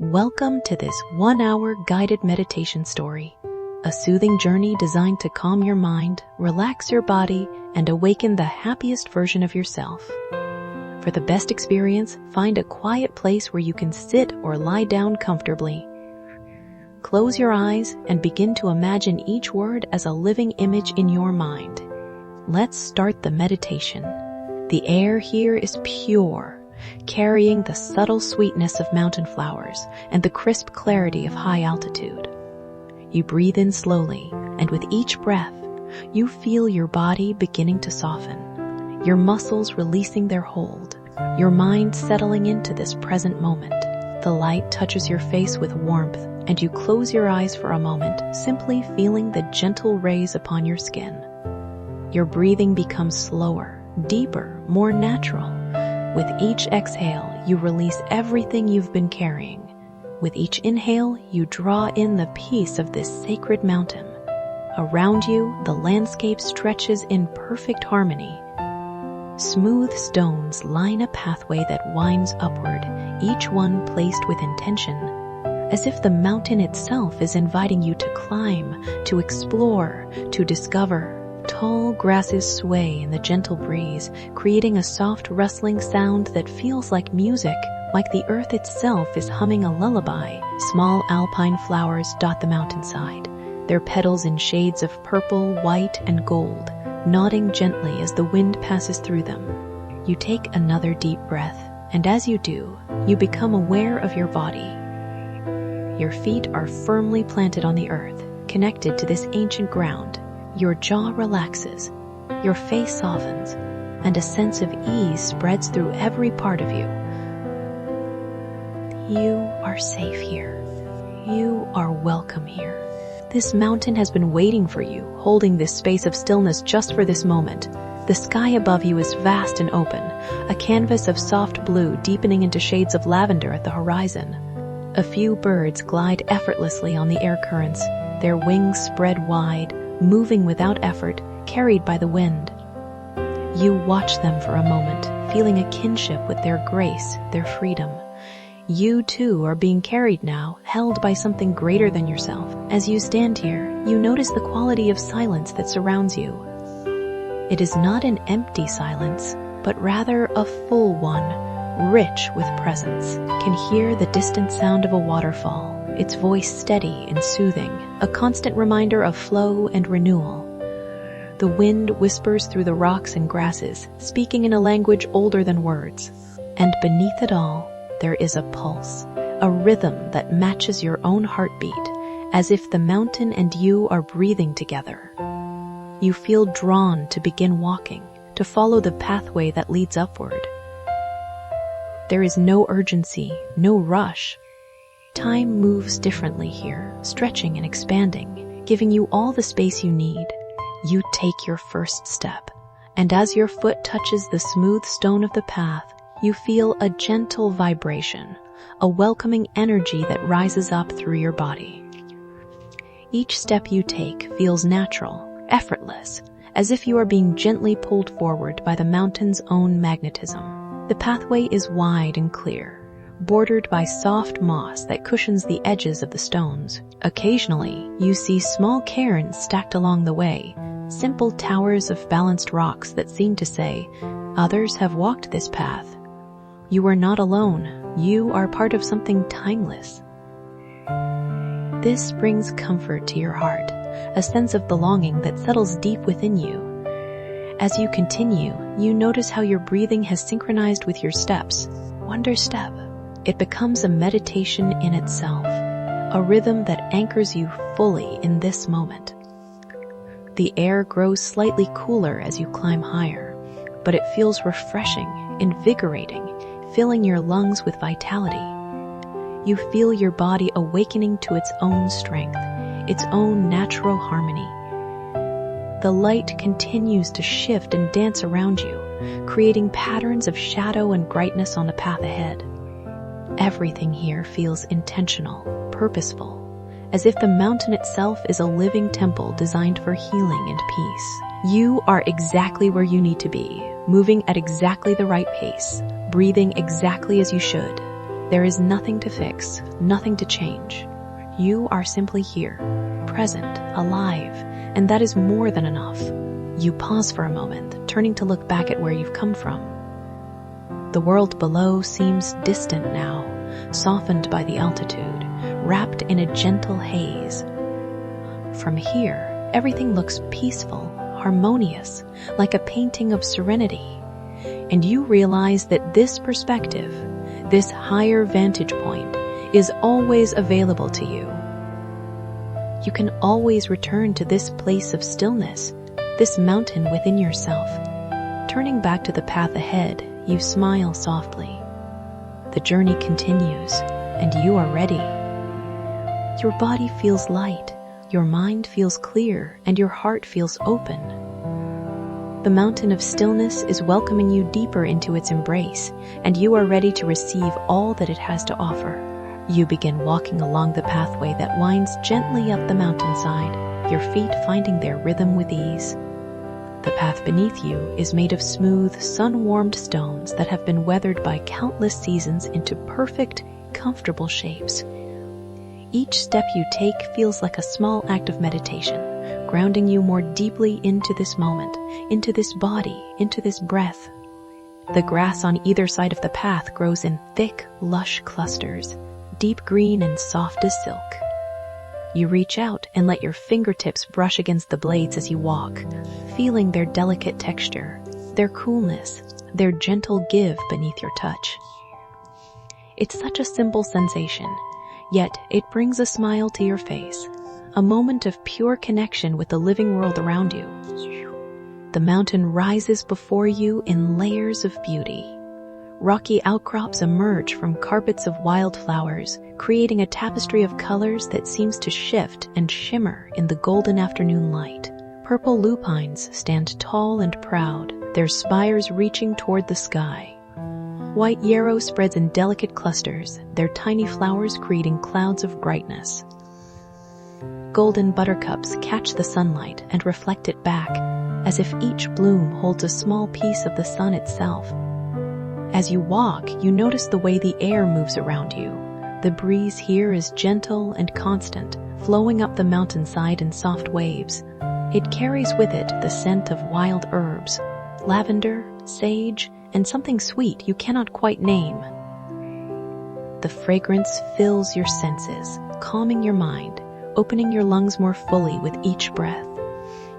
Welcome to this 1-hour guided meditation story, a soothing journey designed to calm your mind, relax your body, and awaken the happiest version of yourself. For the best experience, find a quiet place where you can sit or lie down comfortably. Close your eyes and begin to imagine each word as a living image in your mind. Let's start the meditation. The air here is pure, carrying the subtle sweetness of mountain flowers and the crisp clarity of high altitude. You breathe in slowly, and with each breath, you feel your body beginning to soften, your muscles releasing their hold, your mind settling into this present moment. The light touches your face with warmth, and you close your eyes for a moment, simply feeling the gentle rays upon your skin. Your breathing becomes slower, deeper, more natural. With each exhale, you release everything you've been carrying. With each inhale, you draw in the peace of this sacred mountain. Around you, the landscape stretches in perfect harmony. Smooth stones line a pathway that winds upward, each one placed with intention, as if the mountain itself is inviting you to climb, to explore, to discover. Tall grasses sway in the gentle breeze, creating a soft rustling sound that feels like music, like the earth itself is humming a lullaby. Small alpine flowers dot the mountainside, their petals in shades of purple, white, and gold, nodding gently as the wind passes through them. You take another deep breath, and as you do, you become aware of your body. Your feet are firmly planted on the earth, connected to this ancient ground. Your jaw relaxes, your face softens, and a sense of ease spreads through every part of you. You are safe here. You are welcome here. This mountain has been waiting for you, holding this space of stillness just for this moment. The sky above you is vast and open, a canvas of soft blue deepening into shades of lavender at the horizon. A few birds glide effortlessly on the air currents, their wings spread wide, moving without effort, carried by the wind. You watch them for a moment, feeling a kinship with their grace, their freedom. You too are being carried now, held by something greater than yourself. As you stand here, you notice the quality of silence that surrounds you. It is not an empty silence, but rather a full one, rich with presence. Can hear the distant sound of a waterfall, its voice steady and soothing, a constant reminder of flow and renewal. The wind whispers through the rocks and grasses, speaking in a language older than words. And beneath it all, there is a pulse, a rhythm that matches your own heartbeat, as if the mountain and you are breathing together. You feel drawn to begin walking, to follow the pathway that leads upward. There is no urgency, no rush. Time moves differently here, stretching and expanding, giving you all the space you need. You take your first step, and as your foot touches the smooth stone of the path, you feel a gentle vibration, a welcoming energy that rises up through your body. Each step you take feels natural, effortless, as if you are being gently pulled forward by the mountain's own magnetism. The pathway is wide and clear, bordered by soft moss that cushions the edges of the stones. Occasionally, you see small cairns stacked along the way, simple towers of balanced rocks that seem to say, "Others have walked this path." You are not alone. You are part of something timeless. This brings comfort to your heart, a sense of belonging that settles deep within you. As you continue, you notice how your breathing has synchronized with your steps. Wonder step. It becomes a meditation in itself, a rhythm that anchors you fully in this moment. The air grows slightly cooler as you climb higher, but it feels refreshing, invigorating, filling your lungs with vitality. You feel your body awakening to its own strength, its own natural harmony. The light continues to shift and dance around you, creating patterns of shadow and brightness on the path ahead. Everything here feels intentional, purposeful, as if the mountain itself is a living temple designed for healing and peace. You are exactly where you need to be, moving at exactly the right pace, breathing exactly as you should. There is nothing to fix, nothing to change. You are simply here, present, alive, and that is more than enough. You pause for a moment, turning to look back at where you've come from. The world below seems distant now, softened by the altitude, wrapped in a gentle haze. From here, everything looks peaceful, harmonious, like a painting of serenity. And you realize that this perspective, this higher vantage point, is always available to you. You can always return to this place of stillness, this mountain within yourself. Turning back to the path ahead, you smile softly. The journey continues, and you are ready. Your body feels light, your mind feels clear, and your heart feels open. The Mountain of Stillness is welcoming you deeper into its embrace, and you are ready to receive all that it has to offer. You begin walking along the pathway that winds gently up the mountainside, your feet finding their rhythm with ease. The path beneath you is made of smooth, sun-warmed stones that have been weathered by countless seasons into perfect, comfortable shapes. Each step you take feels like a small act of meditation, grounding you more deeply into this moment, into this body, into this breath. The grass on either side of the path grows in thick, lush clusters, deep green and soft as silk. You reach out and let your fingertips brush against the blades as you walk, feeling their delicate texture, their coolness, their gentle give beneath your touch. It's such a simple sensation, yet it brings a smile to your face, a moment of pure connection with the living world around you. The mountain rises before you in layers of beauty. Rocky outcrops emerge from carpets of wildflowers, creating a tapestry of colors that seems to shift and shimmer in the golden afternoon light. Purple lupines stand tall and proud, their spires reaching toward the sky. White yarrow spreads in delicate clusters, their tiny flowers creating clouds of brightness. Golden buttercups catch the sunlight and reflect it back, as if each bloom holds a small piece of the sun itself. As you walk, you notice the way the air moves around you. The breeze here is gentle and constant, flowing up the mountainside in soft waves. It carries with it the scent of wild herbs, lavender, sage, and something sweet you cannot quite name. The fragrance fills your senses, calming your mind, opening your lungs more fully with each breath.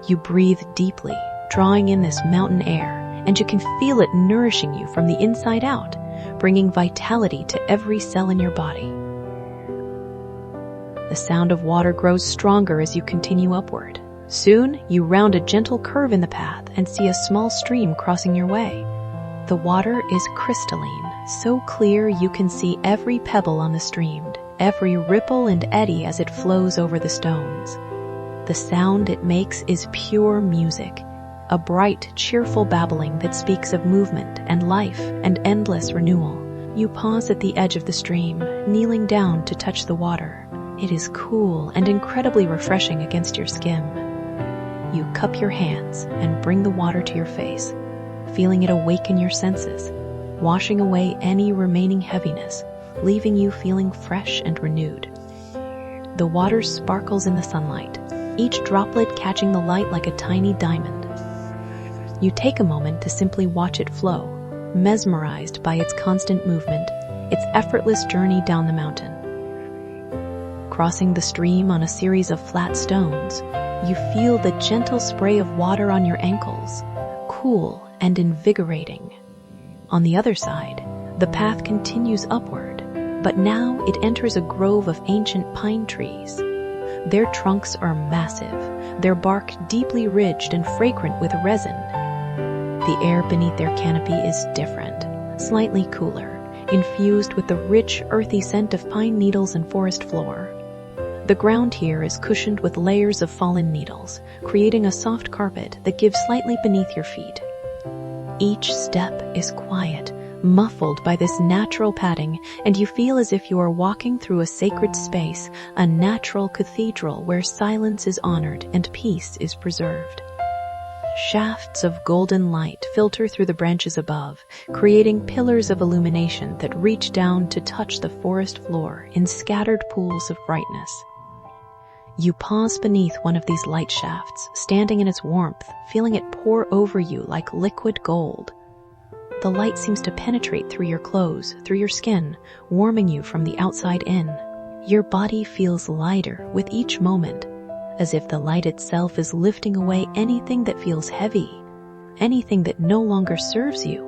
You breathe deeply, drawing in this mountain air, and you can feel it nourishing you from the inside out, bringing vitality to every cell in your body. The sound of water grows stronger as you continue upward. Soon, you round a gentle curve in the path and see a small stream crossing your way. The water is crystalline, so clear you can see every pebble on the stream, every ripple and eddy as it flows over the stones. The sound it makes is pure music, a bright, cheerful babbling that speaks of movement and life and endless renewal. You pause at the edge of the stream, kneeling down to touch the water. It is cool and incredibly refreshing against your skin. You cup your hands and bring the water to your face, feeling it awaken your senses, washing away any remaining heaviness, leaving you feeling fresh and renewed. The water sparkles in the sunlight, each droplet catching the light like a tiny diamond. You take a moment to simply watch it flow, mesmerized by its constant movement, its effortless journey down the mountain. Crossing the stream on a series of flat stones, you feel the gentle spray of water on your ankles, cool and invigorating. On the other side, the path continues upward, but now it enters a grove of ancient pine trees. Their trunks are massive, their bark deeply ridged and fragrant with resin. The air beneath their canopy is different, slightly cooler, infused with the rich, earthy scent of pine needles and forest floor. The ground here is cushioned with layers of fallen needles, creating a soft carpet that gives slightly beneath your feet. Each step is quiet, muffled by this natural padding, and you feel as if you are walking through a sacred space, a natural cathedral where silence is honored and peace is preserved. shafts of golden light filter through the branches above, creating pillars of illumination that reach down to touch the forest floor in scattered pools of brightness. You pause beneath one of these light shafts, standing in its warmth, feeling it pour over you like liquid gold. The light seems to penetrate through your clothes, through your skin, warming you from the outside in. Your body feels lighter with each moment, as if the light itself is lifting away anything that feels heavy, anything that no longer serves you.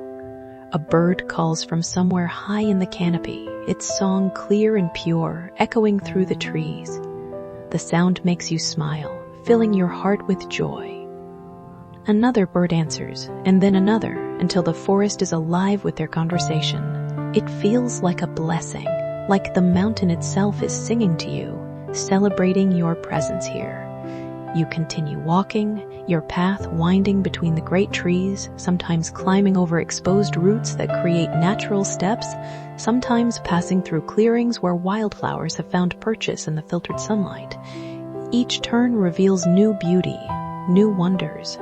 A bird calls from somewhere high in the canopy, its song clear and pure, echoing through the trees. The sound makes you smile, filling your heart with joy. Another bird answers, and then another, until the forest is alive with their conversation. It feels like a blessing, like the mountain itself is singing to you, celebrating your presence here. You continue walking, your path winding between the great trees, sometimes climbing over exposed roots that create natural steps, sometimes passing through clearings where wildflowers have found purchase in the filtered sunlight. Each turn reveals new beauty, new wonders.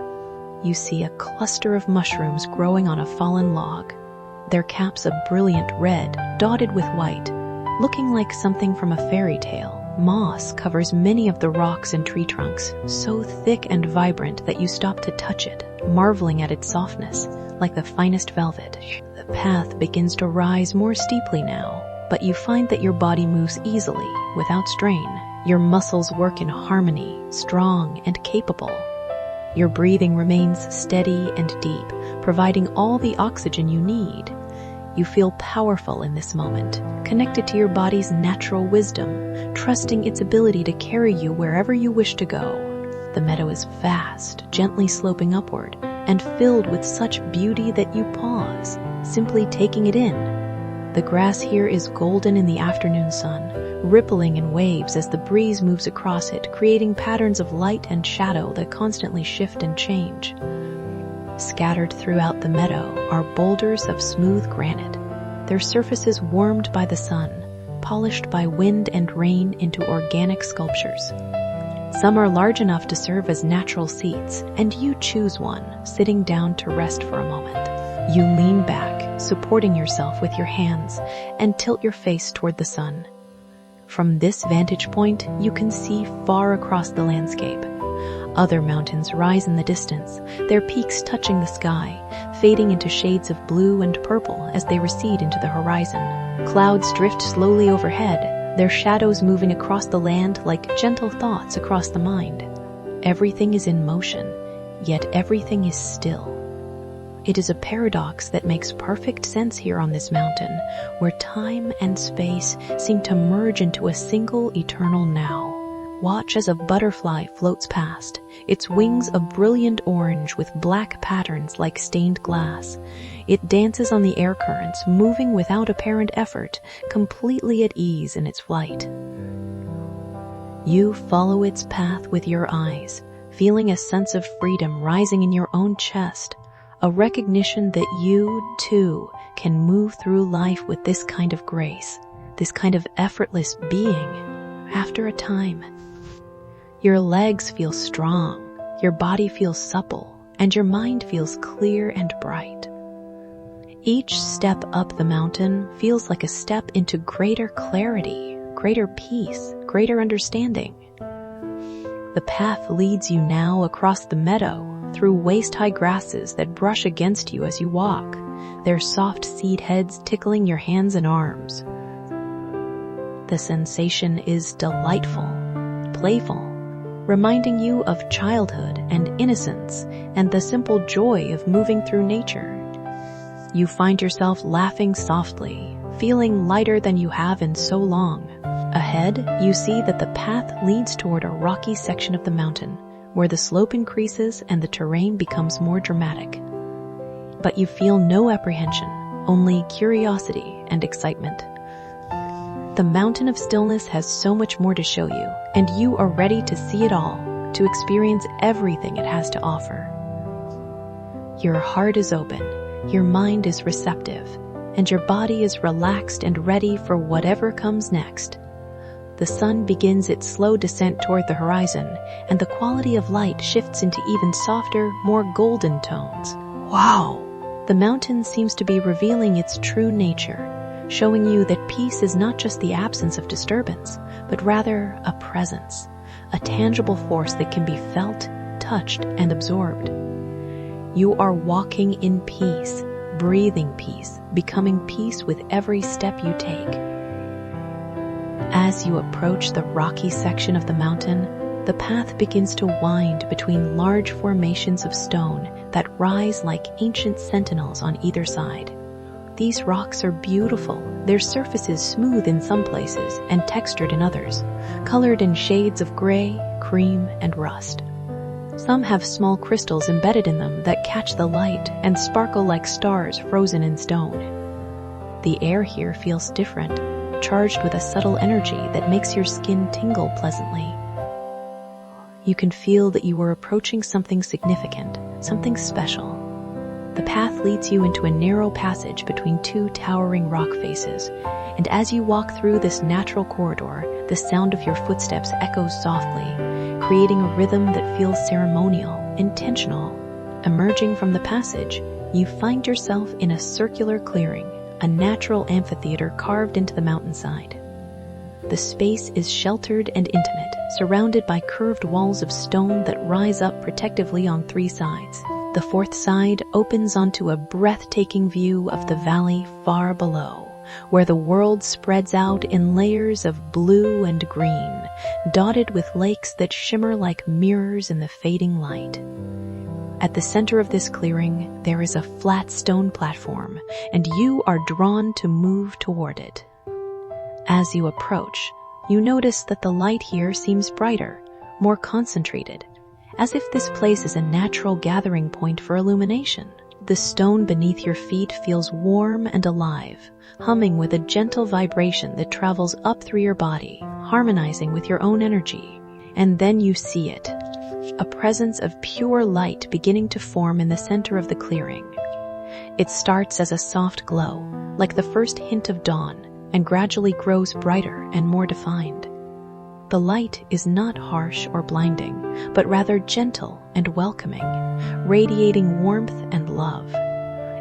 You see a cluster of mushrooms growing on a fallen log, their caps a brilliant red, dotted with white, looking like something from a fairy tale. Moss covers many of the rocks and tree trunks, so thick and vibrant that you stop to touch it, marveling at its softness, like the finest velvet. The path begins to rise more steeply now, but you find that your body moves easily, without strain. Your muscles work in harmony, strong and capable. Your breathing remains steady and deep, providing all the oxygen you need. You feel powerful in this moment, connected to your body's natural wisdom, trusting its ability to carry you wherever you wish to go. The meadow is vast, gently sloping upward, and filled with such beauty that you pause, simply taking it in. The grass here is golden in the afternoon sun, rippling in waves as the breeze moves across it, creating patterns of light and shadow that constantly shift and change. Scattered throughout the meadow are boulders of smooth granite, their surfaces warmed by the sun, polished by wind and rain into organic sculptures. Some are large enough to serve as natural seats, and you choose one, sitting down to rest for a moment. You lean back, supporting yourself with your hands, and tilt your face toward the sun. From this vantage point, you can see far across the landscape. Other mountains rise in the distance, their peaks touching the sky, fading into shades of blue and purple as they recede into the horizon. Clouds drift slowly overhead, their shadows moving across the land like gentle thoughts across the mind. Everything is in motion, yet everything is still. It is a paradox that makes perfect sense here on this mountain, where time and space seem to merge into a single eternal now. Watch as a butterfly floats past, its wings a brilliant orange with black patterns like stained glass. It dances on the air currents, moving without apparent effort, completely at ease in its flight. You follow its path with your eyes, feeling a sense of freedom rising in your own chest, a recognition that you, too, can move through life with this kind of grace, this kind of effortless being. After a time, your legs feel strong, your body feels supple, and your mind feels clear and bright. Each step up the mountain feels like a step into greater clarity, greater peace, greater understanding. The path leads you now across the meadow, through waist-high grasses that brush against you as you walk, their soft seed heads tickling your hands and arms. The sensation is delightful, playful, reminding you of childhood and innocence and the simple joy of moving through nature. You find yourself laughing softly, feeling lighter than you have in so long. Ahead, you see that the path leads toward a rocky section of the mountain, where the slope increases and the terrain becomes more dramatic. But you feel no apprehension, only curiosity and excitement. The Mountain of Stillness has so much more to show you, and you are ready to see it all, to experience everything it has to offer. Your heart is open, your mind is receptive, and your body is relaxed and ready for whatever comes next. The sun begins its slow descent toward the horizon, and the quality of light shifts into even softer, more golden tones. Wow! The mountain seems to be revealing its true nature, showing you that peace is not just the absence of disturbance, but rather a presence, a tangible force that can be felt, touched, and absorbed. You are walking in peace, breathing peace, becoming peace with every step you take. As you approach the rocky section of the mountain, the path begins to wind between large formations of stone that rise like ancient sentinels on either side. These rocks are beautiful, their surfaces smooth in some places and textured in others, colored in shades of gray, cream, and rust. Some have small crystals embedded in them that catch the light and sparkle like stars frozen in stone. The air here feels different, charged with a subtle energy that makes your skin tingle pleasantly. You can feel that you are approaching something significant, something special. The path leads you into a narrow passage between two towering rock faces, and as you walk through this natural corridor, the sound of your footsteps echoes softly, creating a rhythm that feels ceremonial, intentional. Emerging from the passage, you find yourself in a circular clearing, a natural amphitheater carved into the mountainside. The space is sheltered and intimate, surrounded by curved walls of stone that rise up protectively on three sides. The fourth side opens onto a breathtaking view of the valley far below, where the world spreads out in layers of blue and green, dotted with lakes that shimmer like mirrors in the fading light. At the center of this clearing, there is a flat stone platform, and you are drawn to move toward it. As you approach, you notice that the light here seems brighter, more concentrated, as if this place is a natural gathering point for illumination. The stone beneath your feet feels warm and alive, humming with a gentle vibration that travels up through your body, harmonizing with your own energy. And then you see it, a presence of pure light beginning to form in the center of the clearing. It starts as a soft glow, like the first hint of dawn, and gradually grows brighter and more defined. The light is not harsh or blinding, but rather gentle and welcoming, radiating warmth and love.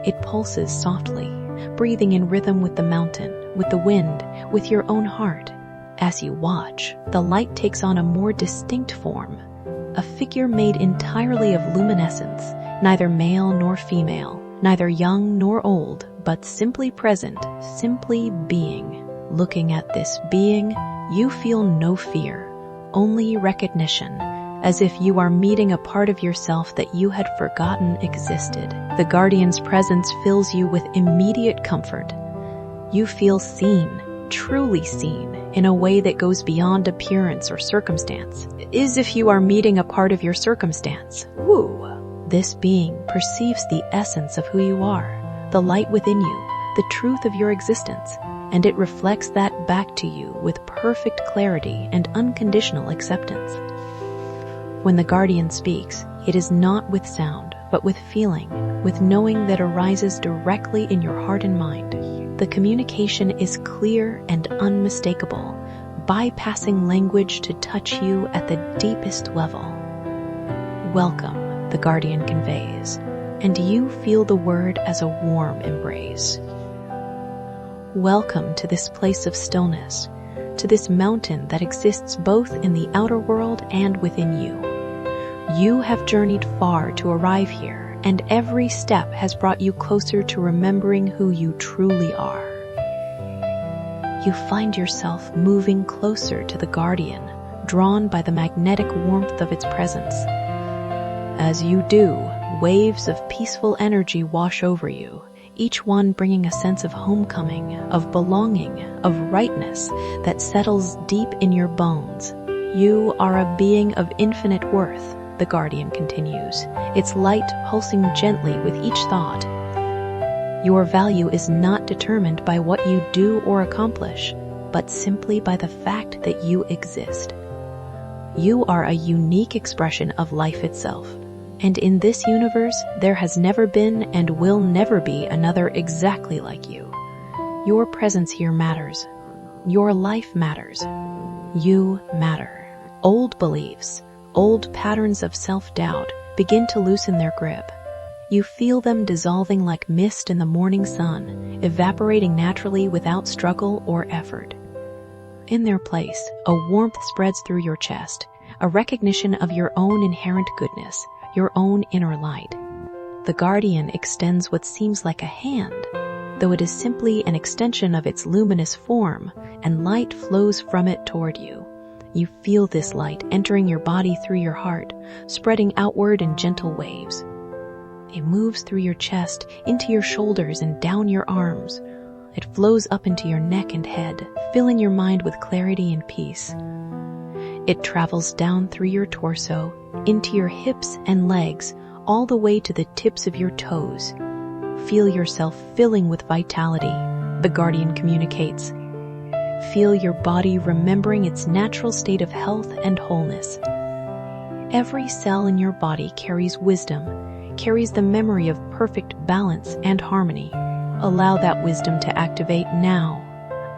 It pulses softly, breathing in rhythm with the mountain, with the wind, with your own heart. As you watch, the light takes on a more distinct form, a figure made entirely of luminescence, neither male nor female, neither young nor old, but simply present, simply being. Looking at this being, you feel no fear, only recognition, as if you are meeting a part of yourself that you had forgotten existed. The guardian's presence fills you with immediate comfort. You feel seen, truly seen, in a way that goes beyond appearance or circumstance, as if you are meeting a part of your circumstance. Woo! This being perceives the essence of who you are, the light within you, the truth of your existence, and it reflects that back to you with perfect clarity and unconditional acceptance. When the guardian speaks, it is not with sound, but with feeling, with knowing that arises directly in your heart and mind. The communication is clear and unmistakable, bypassing language to touch you at the deepest level. Welcome, the guardian conveys, and you feel the word as a warm embrace. Welcome to this place of stillness, to this mountain that exists both in the outer world and within you. You have journeyed far to arrive here, and every step has brought you closer to remembering who you truly are. You find yourself moving closer to the guardian, drawn by the magnetic warmth of its presence. As you do, waves of peaceful energy wash over you, each one bringing a sense of homecoming, of belonging, of rightness that settles deep in your bones. You are a being of infinite worth, the guardian continues, its light pulsing gently with each thought. Your value is not determined by what you do or accomplish, but simply by the fact that you exist. You are a unique expression of life itself. And in this universe, there has never been and will never be another exactly like you. Your presence here matters. Your life matters. You matter. Old beliefs, old patterns of self-doubt begin to loosen their grip. You feel them dissolving like mist in the morning sun, evaporating naturally without struggle or effort. In their place, a warmth spreads through your chest, a recognition of your own inherent goodness, your own inner light. The guardian extends what seems like a hand, though it is simply an extension of its luminous form, and light flows from it toward you. You feel this light entering your body through your heart, spreading outward in gentle waves. It moves through your chest, into your shoulders and down your arms. It flows up into your neck and head, filling your mind with clarity and peace. It travels down through your torso, into your hips and legs, all the way to the tips of your toes. Feel yourself filling with vitality, the guardian communicates. Feel your body remembering its natural state of health and wholeness. Every cell in your body carries wisdom, carries the memory of perfect balance and harmony. Allow that wisdom to activate now.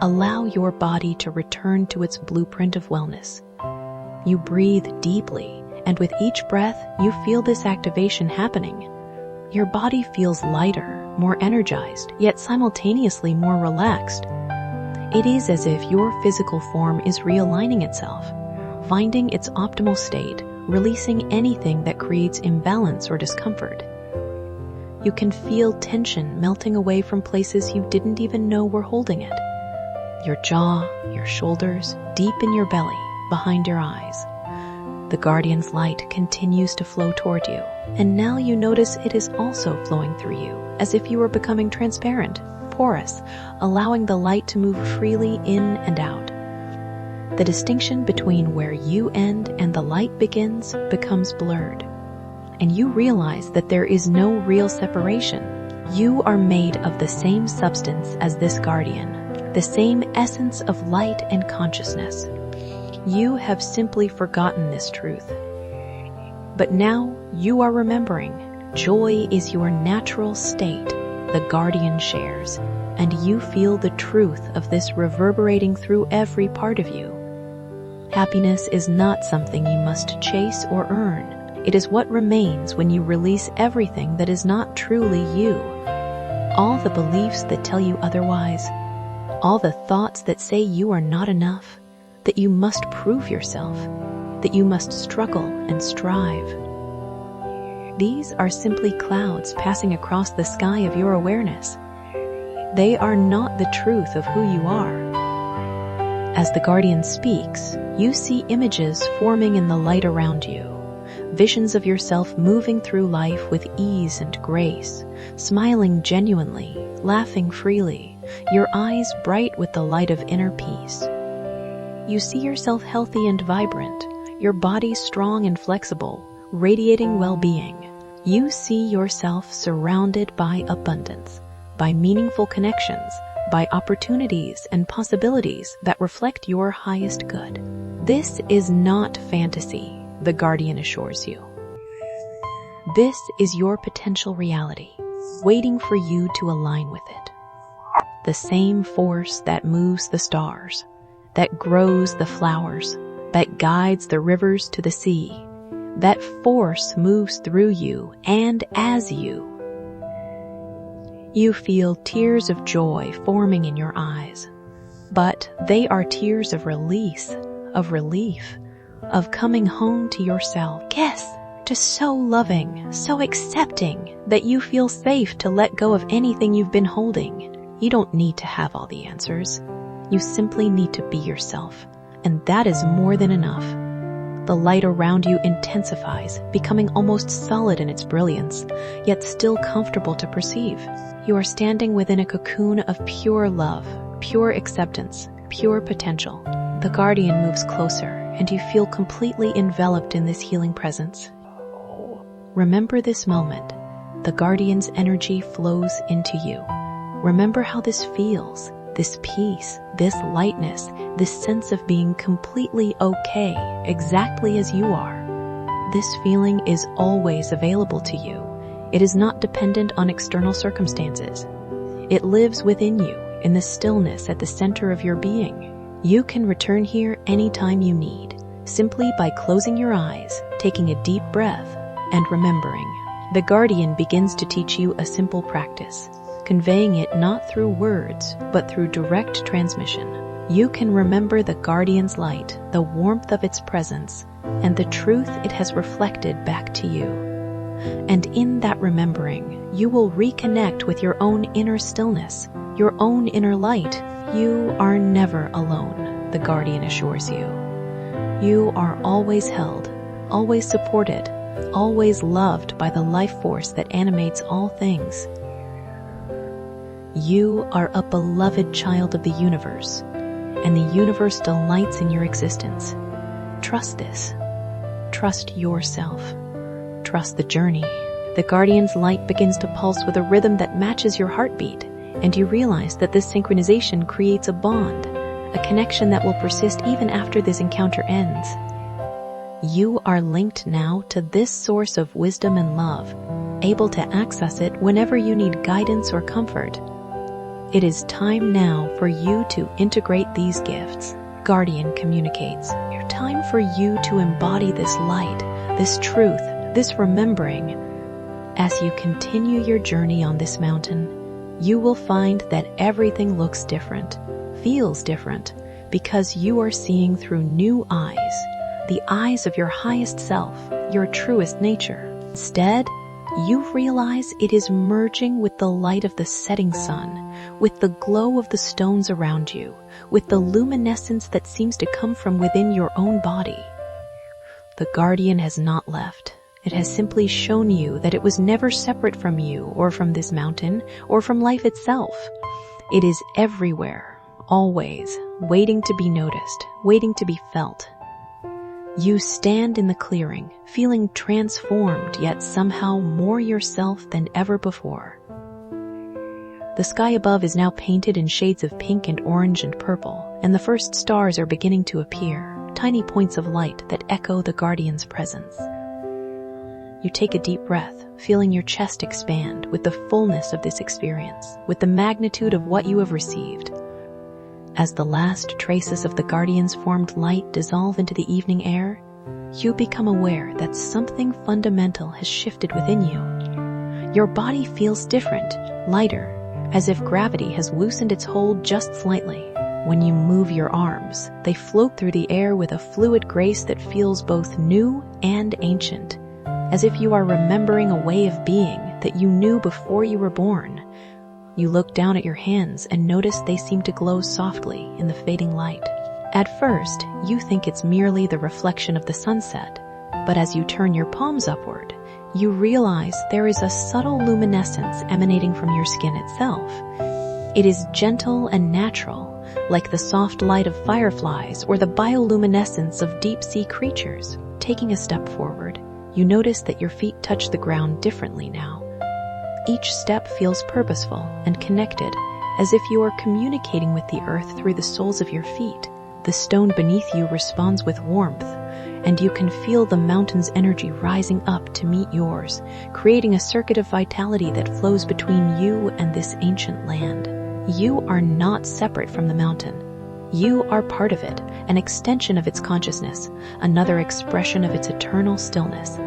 Allow your body to return to its blueprint of wellness. You breathe deeply, and with each breath, you feel this activation happening. Your body feels lighter, more energized, yet simultaneously more relaxed. It is as if your physical form is realigning itself, finding its optimal state, releasing anything that creates imbalance or discomfort. You can feel tension melting away from places you didn't even know were holding it. Your jaw, your shoulders, deep in your belly, behind your eyes. The guardian's light continues to flow toward you, and now you notice it is also flowing through you, as if you were becoming transparent, porous, allowing the light to move freely in and out. The distinction between where you end and the light begins becomes blurred, and you realize that there is no real separation. You are made of the same substance as this guardian, the same essence of light and consciousness. You have simply forgotten this truth. But now you are remembering. Joy is your natural state, the guardian shares, and you feel the truth of this reverberating through every part of you. Happiness is not something you must chase or earn. It is what remains when you release everything that is not truly you. All the beliefs that tell you otherwise, all the thoughts that say you are not enough, that you must prove yourself, that you must struggle and strive. These are simply clouds passing across the sky of your awareness. They are not the truth of who you are. As the guardian speaks, you see images forming in the light around you, visions of yourself moving through life with ease and grace, smiling genuinely, laughing freely, your eyes bright with the light of inner peace. You see yourself healthy and vibrant, your body strong and flexible, radiating well-being. You see yourself surrounded by abundance, by meaningful connections, by opportunities and possibilities that reflect your highest good. This is not fantasy, the guardian assures you. This is your potential reality, waiting for you to align with it. The same force that moves the stars, that grows the flowers, that guides the rivers to the sea. That force moves through you and as you. You feel tears of joy forming in your eyes, but they are tears of release, of relief, of coming home to yourself. Yes, to so loving, so accepting that you feel safe to let go of anything you've been holding. You don't need to have all the answers. You simply need to be yourself, and that is more than enough. The light around you intensifies, becoming almost solid in its brilliance, yet still comfortable to perceive. You are standing within a cocoon of pure love, pure acceptance, pure potential. The guardian moves closer, and you feel completely enveloped in this healing presence. Remember this moment. The guardian's energy flows into you. Remember how this feels. This peace, this lightness, this sense of being completely okay, exactly as you are. This feeling is always available to you. It is not dependent on external circumstances. It lives within you, in the stillness at the center of your being. You can return here anytime you need, simply by closing your eyes, taking a deep breath, and remembering. The guardian begins to teach you a simple practice, conveying it not through words, but through direct transmission. You can remember the guardian's light, the warmth of its presence, and the truth it has reflected back to you. And in that remembering, you will reconnect with your own inner stillness, your own inner light. You are never alone, the guardian assures you. You are always held, always supported, always loved by the life force that animates all things. You are a beloved child of the universe, and the universe delights in your existence. Trust this. Trust yourself. Trust the journey. The guardian's light begins to pulse with a rhythm that matches your heartbeat, and you realize that this synchronization creates a bond, a connection that will persist even after this encounter ends. You are linked now to this source of wisdom and love, able to access it whenever you need guidance or comfort. It is time now for you to integrate these gifts. Guardian communicates. It's time for you to embody this light, this truth, this remembering. As you continue your journey on this mountain, you will find that everything looks different, feels different, because you are seeing through new eyes, the eyes of your highest self, your truest nature. Instead, you realize it is merging with the light of the setting sun, with the glow of the stones around you, with the luminescence that seems to come from within your own body. The guardian has not left. It has simply shown you that it was never separate from you or from this mountain or from life itself. It is everywhere, always, waiting to be noticed, waiting to be felt. You stand in the clearing, feeling transformed yet somehow more yourself than ever before. The sky above is now painted in shades of pink and orange and purple, and the first stars are beginning to appear, tiny points of light that echo the guardian's presence. You take a deep breath, feeling your chest expand with the fullness of this experience, with the magnitude of what you have received. As the last traces of the guardian's formed light dissolve into the evening air, you become aware that something fundamental has shifted within you. Your body feels different, lighter, as if gravity has loosened its hold just slightly. When you move your arms, they float through the air with a fluid grace that feels both new and ancient, as if you are remembering a way of being that you knew before you were born. You look down at your hands and notice they seem to glow softly in the fading light. At first, you think it's merely the reflection of the sunset, but as you turn your palms upward, you realize there is a subtle luminescence emanating from your skin itself. It is gentle and natural, like the soft light of fireflies or the bioluminescence of deep-sea creatures. Taking a step forward, you notice that your feet touch the ground differently now. Each step feels purposeful and connected, as if you are communicating with the earth through the soles of your feet. The stone beneath you responds with warmth, and you can feel the mountain's energy rising up to meet yours, creating a circuit of vitality that flows between you and this ancient land. You are not separate from the mountain. You are part of it, an extension of its consciousness, another expression of its eternal stillness.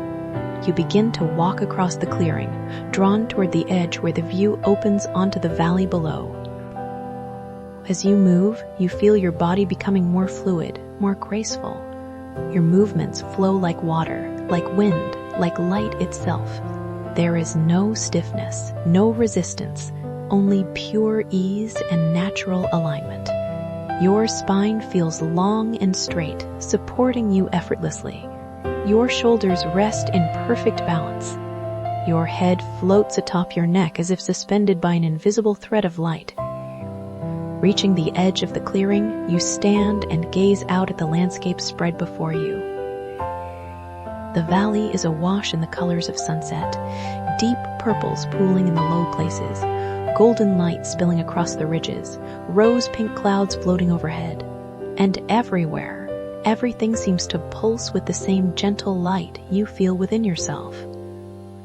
You begin to walk across the clearing, drawn toward the edge where the view opens onto the valley below. As you move, you feel your body becoming more fluid, more graceful. Your movements flow like water, like wind, like light itself. There is no stiffness, no resistance, only pure ease and natural alignment. Your spine feels long and straight, supporting you effortlessly. Your shoulders rest in perfect balance. Your head floats atop your neck as if suspended by an invisible thread of light. Reaching the edge of the clearing, you stand and gaze out at the landscape spread before you. The valley is awash in the colors of sunset, deep purples pooling in the low places, golden light spilling across the ridges, rose-pink clouds floating overhead. And everywhere, everything seems to pulse with the same gentle light you feel within yourself.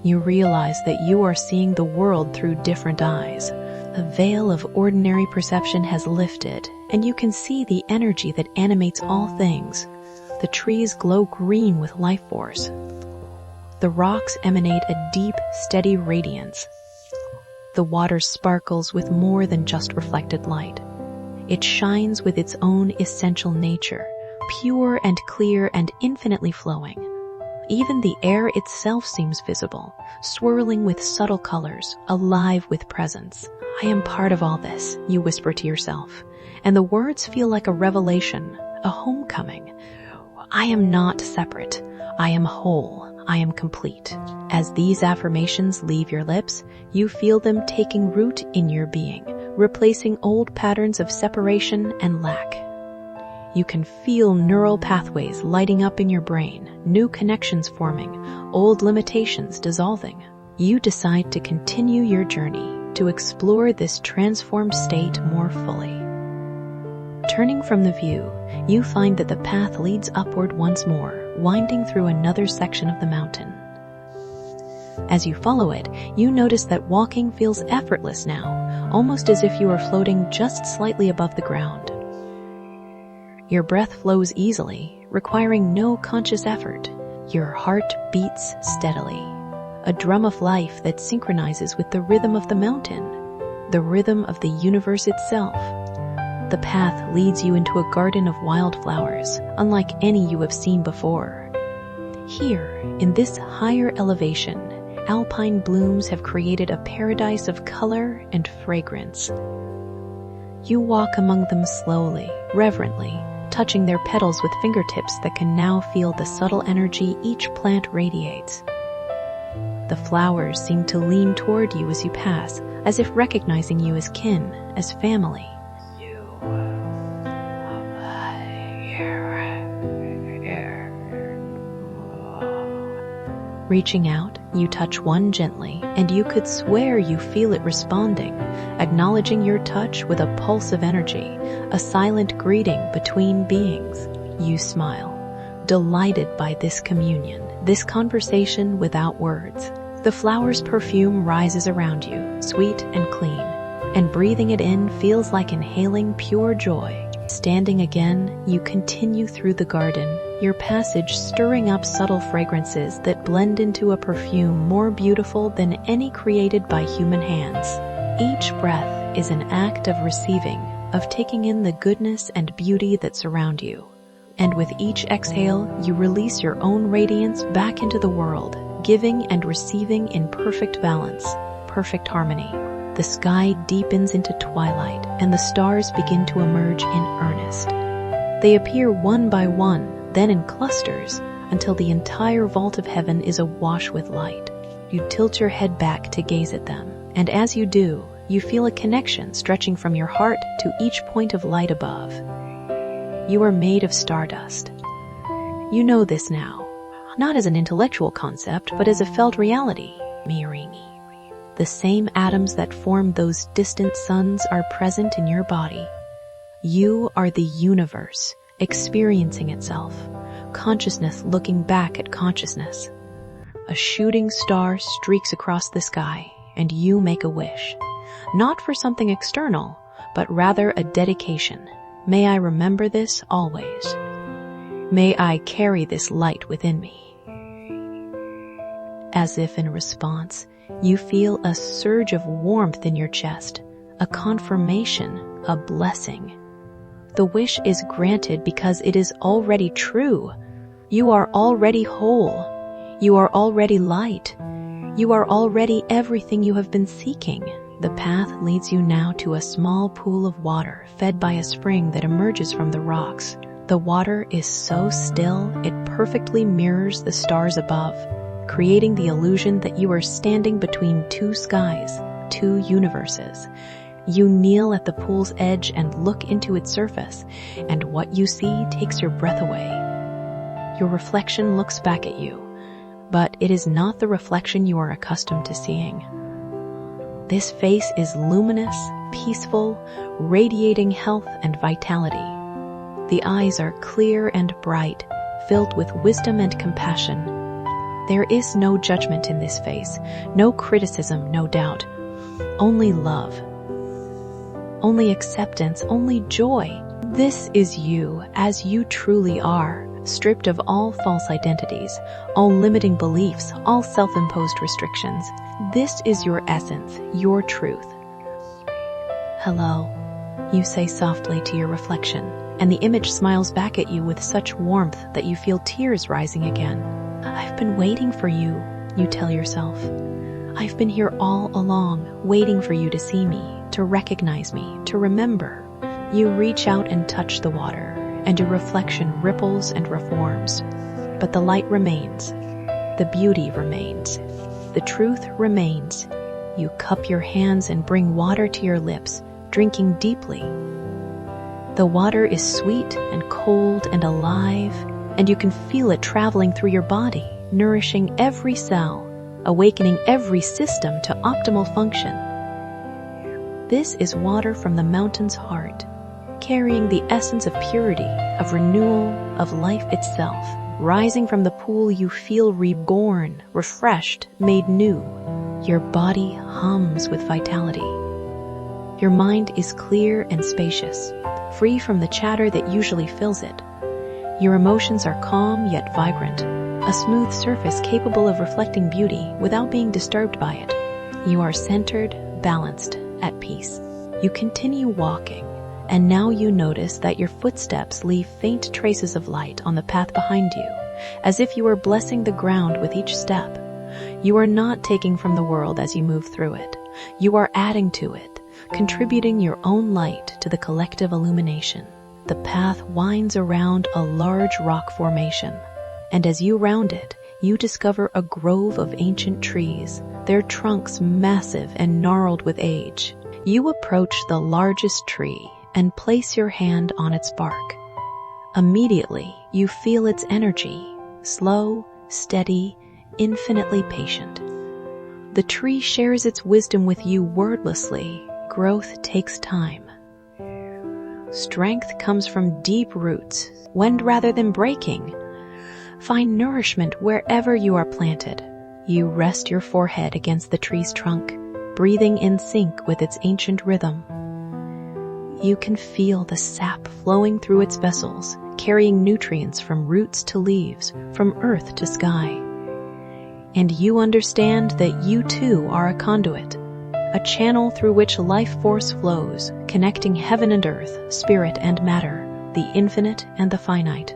You realize that you are seeing the world through different eyes. A veil of ordinary perception has lifted, and you can see the energy that animates all things. The trees glow green with life force. The rocks emanate a deep, steady radiance. The water sparkles with more than just reflected light. It shines with its own essential nature, pure and clear and infinitely flowing. Even the air itself seems visible, swirling with subtle colors, alive with presence. I am part of all this, you whisper to yourself, and the words feel like a revelation, a homecoming. I am not separate. I am whole. I am complete. As these affirmations leave your lips, you feel them taking root in your being, replacing old patterns of separation and lack. You can feel neural pathways lighting up in your brain, new connections forming, old limitations dissolving. You decide to continue your journey, to explore this transformed state more fully. Turning from the view, you find that the path leads upward once more, winding through another section of the mountain. As you follow it, you notice that walking feels effortless now, almost as if you are floating just slightly above the ground. Your breath flows easily, requiring no conscious effort. Your heart beats steadily, a drum of life that synchronizes with the rhythm of the mountain, the rhythm of the universe itself. The path leads you into a garden of wildflowers, unlike any you have seen before. Here, in this higher elevation, alpine blooms have created a paradise of color and fragrance. You walk among them slowly, reverently, touching their petals with fingertips that can now feel the subtle energy each plant radiates. The flowers seem to lean toward you as you pass, as if recognizing you as kin, as family. Reaching out, you touch one gently, and you could swear you feel it responding, acknowledging your touch with a pulse of energy, a silent greeting between beings. You smile, delighted by this communion, this conversation without words. The flower's perfume rises around you, sweet and clean, and breathing it in feels like inhaling pure joy. Standing again, you continue through the garden, your passage stirring up subtle fragrances that blend into a perfume more beautiful than any created by human hands. Each breath is an act of receiving, of taking in the goodness and beauty that surround you. And with each exhale, you release your own radiance back into the world, giving and receiving in perfect balance, perfect harmony. The sky deepens into twilight, and the stars begin to emerge in earnest. They appear one by one, then in clusters, until the entire vault of heaven is awash with light. You tilt your head back to gaze at them, and as you do, you feel a connection stretching from your heart to each point of light above. You are made of stardust. You know this now, not as an intellectual concept, but as a felt reality. The same atoms that form those distant suns are present in your body. You are the universe, experiencing itself, consciousness looking back at consciousness. A shooting star streaks across the sky, and you make a wish, not for something external, but rather a dedication. May I remember this always. May I carry this light within me. As if in response, you feel a surge of warmth in your chest, a confirmation, a blessing. The wish is granted because it is already true. You are already whole. You are already light. You are already everything you have been seeking. The path leads you now to a small pool of water fed by a spring that emerges from the rocks. The water is so still, it perfectly mirrors the stars above, creating the illusion that you are standing between two skies, two universes. You kneel at the pool's edge and look into its surface, and what you see takes your breath away. Your reflection looks back at you, but it is not the reflection you are accustomed to seeing. This face is luminous, peaceful, radiating health and vitality. The eyes are clear and bright, filled with wisdom and compassion. There is no judgment in this face, no criticism, no doubt. Only love. Only acceptance, only joy. This is you as you truly are, stripped of all false identities, all limiting beliefs, all self-imposed restrictions. This is your essence, your truth. Hello, you say softly to your reflection, and the image smiles back at you with such warmth that you feel tears rising again. I've been waiting for you, you tell yourself. I've been here all along, waiting for you to see me, to recognize me, to remember. You reach out and touch the water, and your reflection ripples and reforms. But the light remains, the beauty remains, the truth remains. You cup your hands and bring water to your lips, drinking deeply. The water is sweet and cold and alive, and you can feel it traveling through your body, nourishing every cell, awakening every system to optimal function. This is water from the mountain's heart, carrying the essence of purity, of renewal, of life itself. Rising from the pool, you feel reborn, refreshed, made new. Your body hums with vitality. Your mind is clear and spacious, free from the chatter that usually fills it. Your emotions are calm yet vibrant, a smooth surface capable of reflecting beauty without being disturbed by it. You are centered, balanced, at peace. You continue walking, and now you notice that your footsteps leave faint traces of light on the path behind you, as if you are blessing the ground with each step. You are not taking from the world as you move through it. You are adding to it, contributing your own light to the collective illumination. The path winds around a large rock formation, and as you round it, you discover a grove of ancient trees, their trunks massive and gnarled with age. You approach the largest tree and place your hand on its bark. Immediately, you feel its energy, slow, steady, infinitely patient. The tree shares its wisdom with you wordlessly. Growth takes time. Strength comes from deep roots, wend rather than breaking. Find nourishment wherever you are planted. You rest your forehead against the tree's trunk, breathing in sync with its ancient rhythm. You can feel the sap flowing through its vessels, carrying nutrients from roots to leaves, from earth to sky. And you understand that you too are a conduit, a channel through which life force flows, connecting heaven and earth, spirit and matter, the infinite and the finite.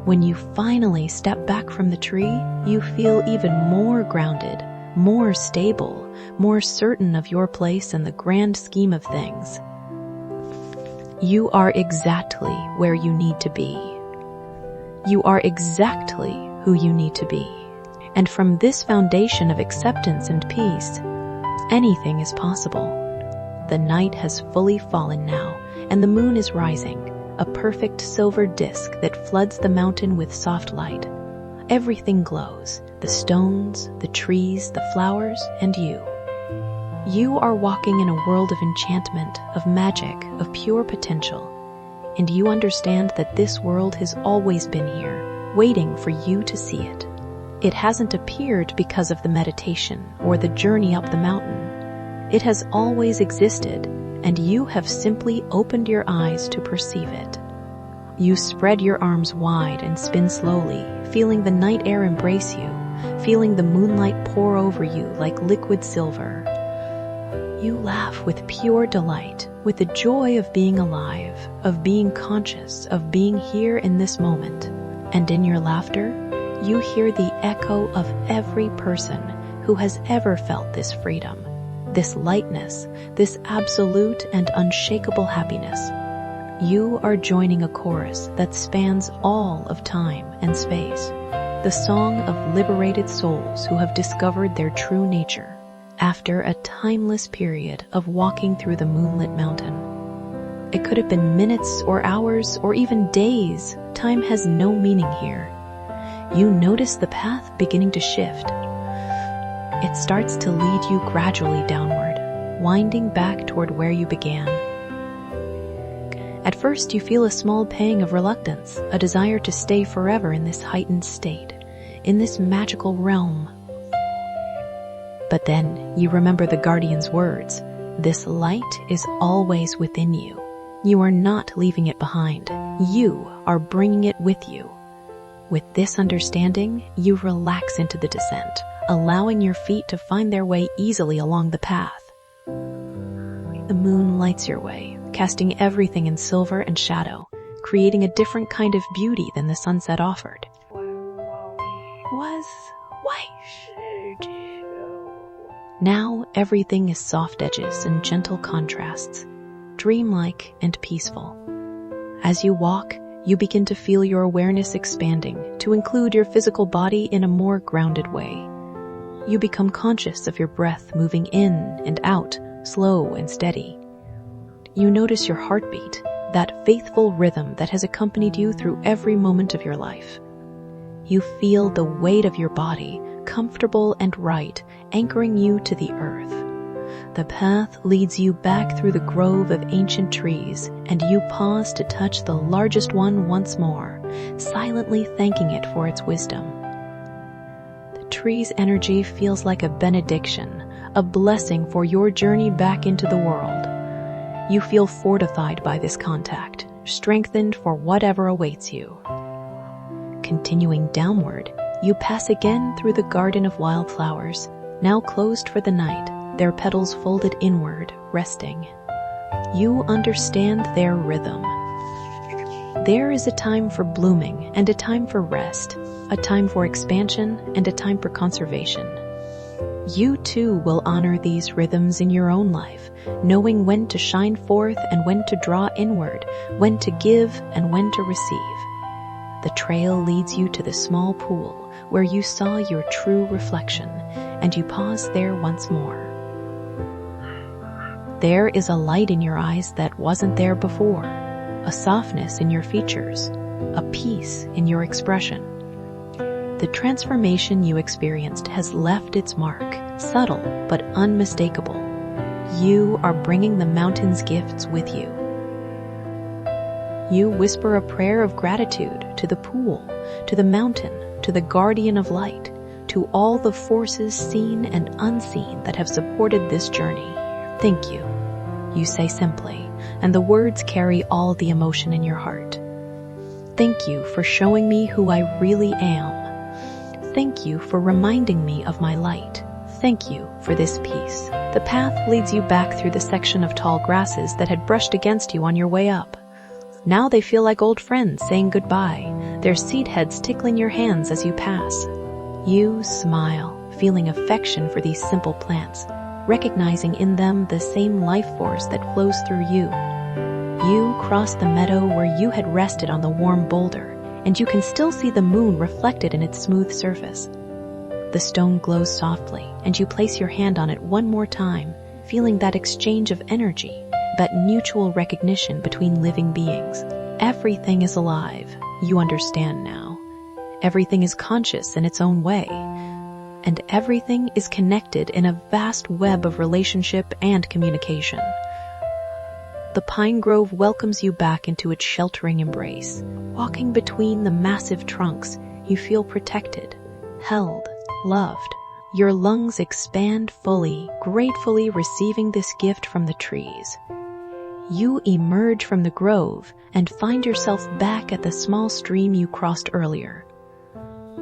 When you finally step back from the tree, you feel even more grounded, more stable, more certain of your place in the grand scheme of things. You are exactly where you need to be. You are exactly who you need to be. And from this foundation of acceptance and peace, anything is possible. The night has fully fallen now, and the moon is rising, a perfect silver disk that floods the mountain with soft light. Everything glows, the stones, the trees, the flowers, and you. You are walking in a world of enchantment, of magic, of pure potential, and you understand that this world has always been here, waiting for you to see it. It hasn't appeared because of the meditation or the journey up the mountain. It has always existed, and you have simply opened your eyes to perceive it. You spread your arms wide and spin slowly, feeling the night air embrace you, feeling the moonlight pour over you like liquid silver. You laugh with pure delight, with the joy of being alive, of being conscious, of being here in this moment. And in your laughter, you hear the echo of every person who has ever felt this freedom, this lightness, this absolute and unshakable happiness. You are joining a chorus that spans all of time and space, the song of liberated souls who have discovered their true nature after a timeless period of walking through the moonlit mountain. It could have been minutes or hours or even days. Time has no meaning here. You notice the path beginning to shift. It starts to lead you gradually downward, winding back toward where you began. At first, you feel a small pang of reluctance, a desire to stay forever in this heightened state, in this magical realm. But then you remember the guardian's words, "This light is always within you. You are not leaving it behind. You are bringing it with you. With this understanding, you relax into the descent, allowing your feet to find their way easily along the path. The moon lights your way, casting everything in silver and shadow, creating a different kind of beauty than the sunset offered. Now everything is soft edges and gentle contrasts, dreamlike and peaceful. As you walk, you begin to feel your awareness expanding to include your physical body in a more grounded way. You become conscious of your breath moving in and out, slow and steady. You notice your heartbeat, that faithful rhythm that has accompanied you through every moment of your life. You feel the weight of your body, comfortable and right, anchoring you to the earth. The path leads you back through the grove of ancient trees, and you pause to touch the largest one once more, silently thanking it for its wisdom. The tree's energy feels like a benediction, a blessing for your journey back into the world. You feel fortified by this contact, strengthened for whatever awaits you. Continuing downward, you pass again through the garden of wildflowers, now closed for the night, their petals folded inward, resting. You understand their rhythm. There is a time for blooming and a time for rest, a time for expansion and a time for conservation. You too will honor these rhythms in your own life, knowing when to shine forth and when to draw inward, when to give and when to receive. The trail leads you to the small pool where you saw your true reflection, and you pause there once more. There is a light in your eyes that wasn't there before, a softness in your features, a peace in your expression. The transformation you experienced has left its mark, subtle but unmistakable. You are bringing the mountain's gifts with you. You whisper a prayer of gratitude to the pool, to the mountain, to the guardian of light, to all the forces seen and unseen that have supported this journey. Thank you, you say simply, and the words carry all the emotion in your heart. Thank you for showing me who I really am. Thank you for reminding me of my light. Thank you for this peace. The path leads you back through the section of tall grasses that had brushed against you on your way up. Now they feel like old friends saying goodbye, their seed heads tickling your hands as you pass. You smile, feeling affection for these simple plants, recognizing in them the same life force that flows through you. You cross the meadow where you had rested on the warm boulder, and you can still see the moon reflected in its smooth surface. The stone glows softly, and you place your hand on it one more time, feeling that exchange of energy, that mutual recognition between living beings. Everything is alive, you understand now. Everything is conscious in its own way, and everything is connected in a vast web of relationship and communication. The pine grove welcomes you back into its sheltering embrace. Walking between the massive trunks, you feel protected, held, loved. Your lungs expand fully, gratefully receiving this gift from the trees. You emerge from the grove and find yourself back at the small stream you crossed earlier.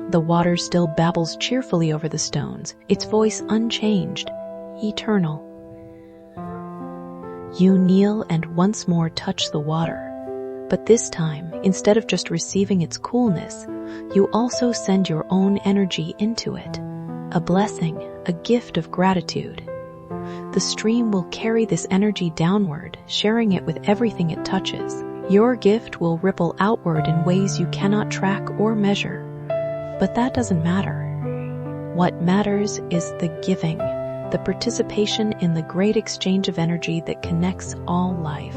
The water still babbles cheerfully over the stones, its voice unchanged, eternal. You kneel and once more touch the water. But this time, instead of just receiving its coolness, you also send your own energy into it. A blessing, a gift of gratitude. The stream will carry this energy downward, sharing it with everything it touches. Your gift will ripple outward in ways you cannot track or measure. But that doesn't matter. What matters is the giving, the participation in the great exchange of energy that connects all life.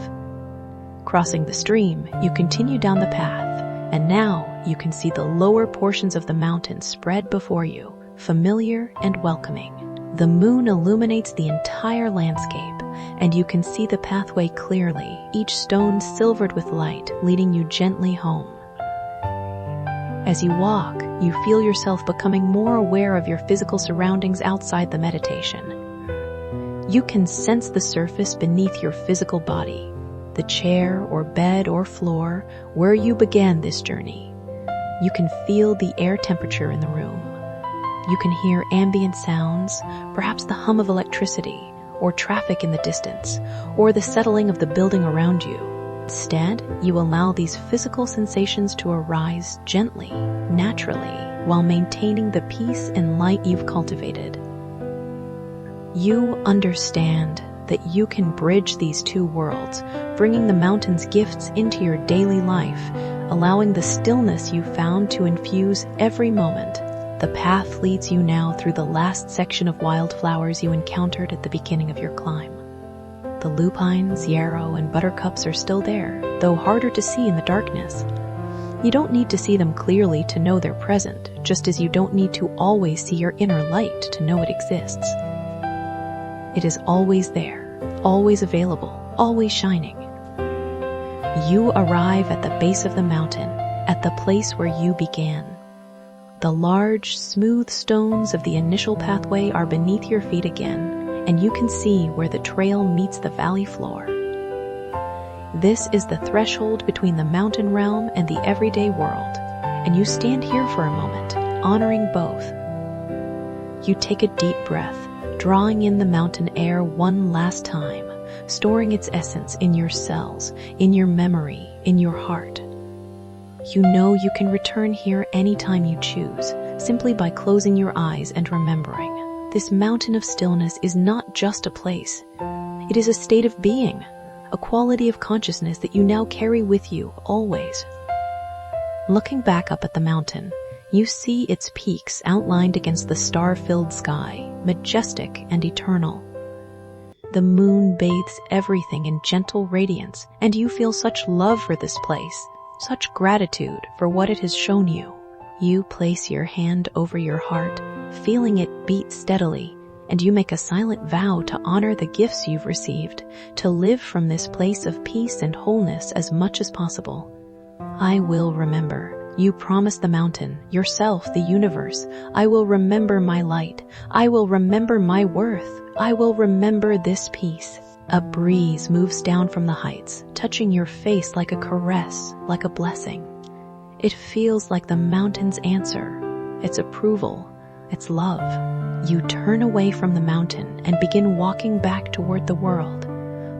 Crossing the stream, you continue down the path, and now you can see the lower portions of the mountain spread before you, familiar and welcoming. The moon illuminates the entire landscape, and you can see the pathway clearly, each stone silvered with light, leading you gently home. As you walk, you feel yourself becoming more aware of your physical surroundings outside the meditation. You can sense the surface beneath your physical body. the chair or bed or floor where you began this journey. You can feel the air temperature in the room. You can hear ambient sounds, perhaps the hum of electricity or traffic in the distance, or the settling of the building around you. Instead, you allow these physical sensations to arise gently, naturally, while maintaining the peace and light you've cultivated. You understand that you can bridge these two worlds, bringing the mountain's gifts into your daily life, allowing the stillness you found to infuse every moment. The path leads you now through the last section of wildflowers you encountered at the beginning of your climb. The lupines, yarrow, and buttercups are still there, though harder to see in the darkness. You don't need to see them clearly to know they're present, just as you don't need to always see your inner light to know it exists. It is always there, always available, always shining. You arrive at the base of the mountain, at the place where you began. The large, smooth stones of the initial pathway are beneath your feet again, and you can see where the trail meets the valley floor. This is the threshold between the mountain realm and the everyday world, and you stand here for a moment, honoring both. You take a deep breath, drawing in the mountain air one last time, storing its essence in your cells, in your memory, in your heart. You know you can return here anytime you choose, simply by closing your eyes and remembering. This mountain of stillness is not just a place. It is a state of being, a quality of consciousness that you now carry with you always. Looking back up at the mountain, you see its peaks outlined against the star-filled sky, majestic and eternal. The moon bathes everything in gentle radiance, and you feel such love for this place, such gratitude for what it has shown you. You place your hand over your heart, feeling it beat steadily, and you make a silent vow to honor the gifts you've received, to live from this place of peace and wholeness as much as possible. I will remember. You promise the mountain, yourself, the universe. I will remember my light. I will remember my worth. I will remember this peace. A breeze moves down from the heights, touching your face like a caress, like a blessing. It feels like the mountain's answer, its approval, its love. You turn away from the mountain and begin walking back toward the world.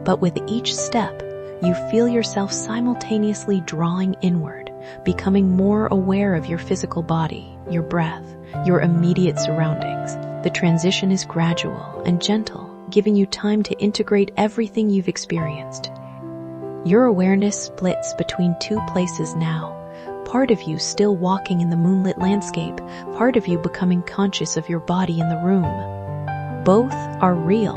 But with each step, you feel yourself simultaneously drawing inward, becoming more aware of your physical body, your breath, your immediate surroundings. The transition is gradual and gentle, giving you time to integrate everything you've experienced. Your awareness splits between two places now. Part of you still walking in the moonlit landscape, part of you becoming conscious of your body in the room. Both are real,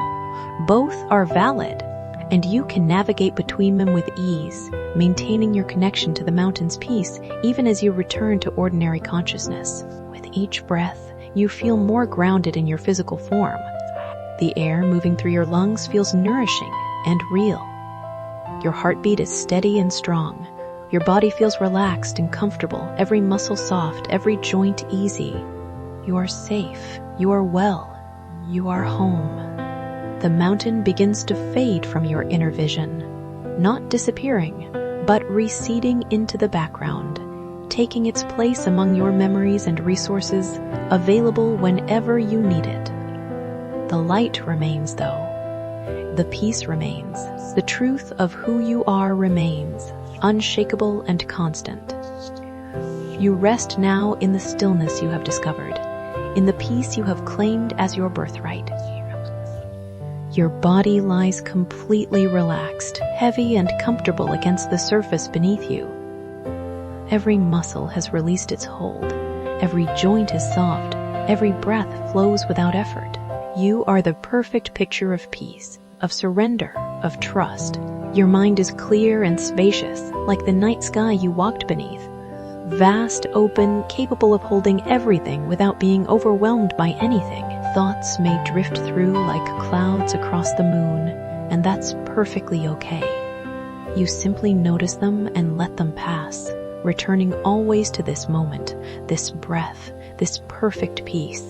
both are valid, and you can navigate between them with ease, maintaining your connection to the mountain's peace even as you return to ordinary consciousness. With each breath, you feel more grounded in your physical form. The air moving through your lungs feels nourishing and real. Your heartbeat is steady and strong. Your body feels relaxed and comfortable, every muscle soft, every joint easy. You are safe, you are well, you are home. The mountain begins to fade from your inner vision, not disappearing, but receding into the background, taking its place among your memories and resources, available whenever you need it. The light remains, though. The peace remains. The truth of who you are remains, unshakable and constant. You rest now in the stillness you have discovered, in the peace you have claimed as your birthright. Your body lies completely relaxed, heavy and comfortable against the surface beneath you. Every muscle has released its hold. Every joint is soft. Every breath flows without effort. You are the perfect picture of peace, of surrender, of trust. Your mind is clear and spacious, like the night sky you walked beneath. Vast, open, capable of holding everything without being overwhelmed by anything. Thoughts may drift through like clouds across the moon, and that's perfectly okay. You simply notice them and let them pass, returning always to this moment, this breath, this perfect peace.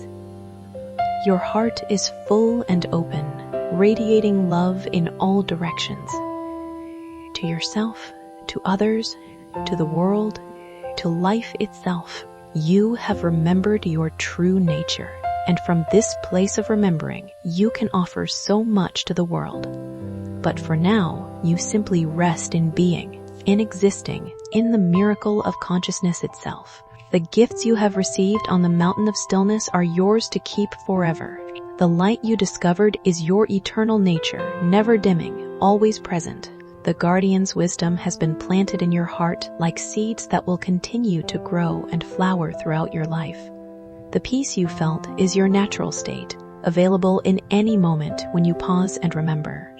Your heart is full and open, radiating love in all directions. to yourself, to others, to the world, to life itself. You have remembered your true nature, and from this place of remembering, you can offer so much to the world. But for now, you simply rest in being, in existing, in the miracle of consciousness itself. The gifts you have received on the Mountain of Stillness are yours to keep forever. The light you discovered is your eternal nature, never dimming, always present. The Guardian's wisdom has been planted in your heart like seeds that will continue to grow and flower throughout your life. The peace you felt is your natural state, available in any moment when you pause and remember.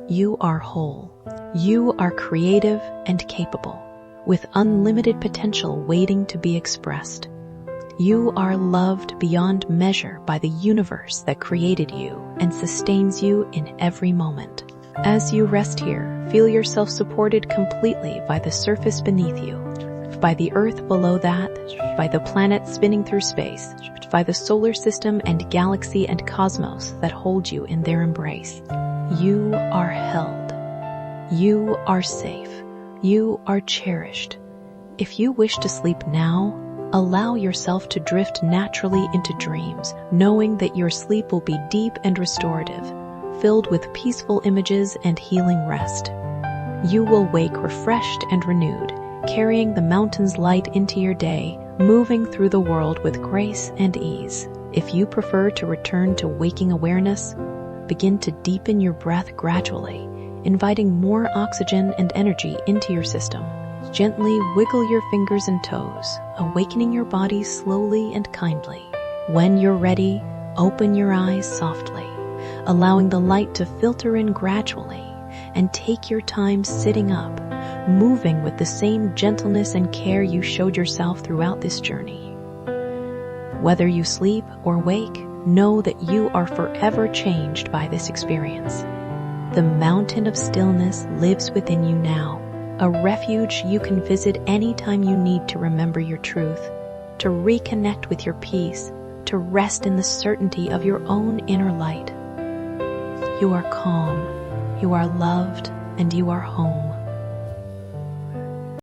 You are whole. You are creative and capable, with unlimited potential waiting to be expressed. You are loved beyond measure by the universe that created you and sustains you in every moment. As you rest here, feel yourself supported completely by the surface beneath you, by the earth below that, by the planets spinning through space, by the solar system and galaxy and cosmos that hold you in their embrace. You are held. You are safe. You are cherished. If you wish to sleep now, allow yourself to drift naturally into dreams, knowing that your sleep will be deep and restorative, filled with peaceful images and healing rest. You will wake refreshed and renewed, carrying the mountain's light into your day, moving through the world with grace and ease. If you prefer to return to waking awareness, begin to deepen your breath gradually, inviting more oxygen and energy into your system. Gently wiggle your fingers and toes, awakening your body slowly and kindly. When you're ready, open your eyes softly, allowing the light to filter in gradually, and take your time sitting up, moving with the same gentleness and care you showed yourself throughout this journey. Whether you sleep or wake, know that you are forever changed by this experience. The Mountain of Stillness lives within you now, a refuge you can visit anytime you need to remember your truth, to reconnect with your peace, to rest in the certainty of your own inner light. You are calm, you are loved, and you are home.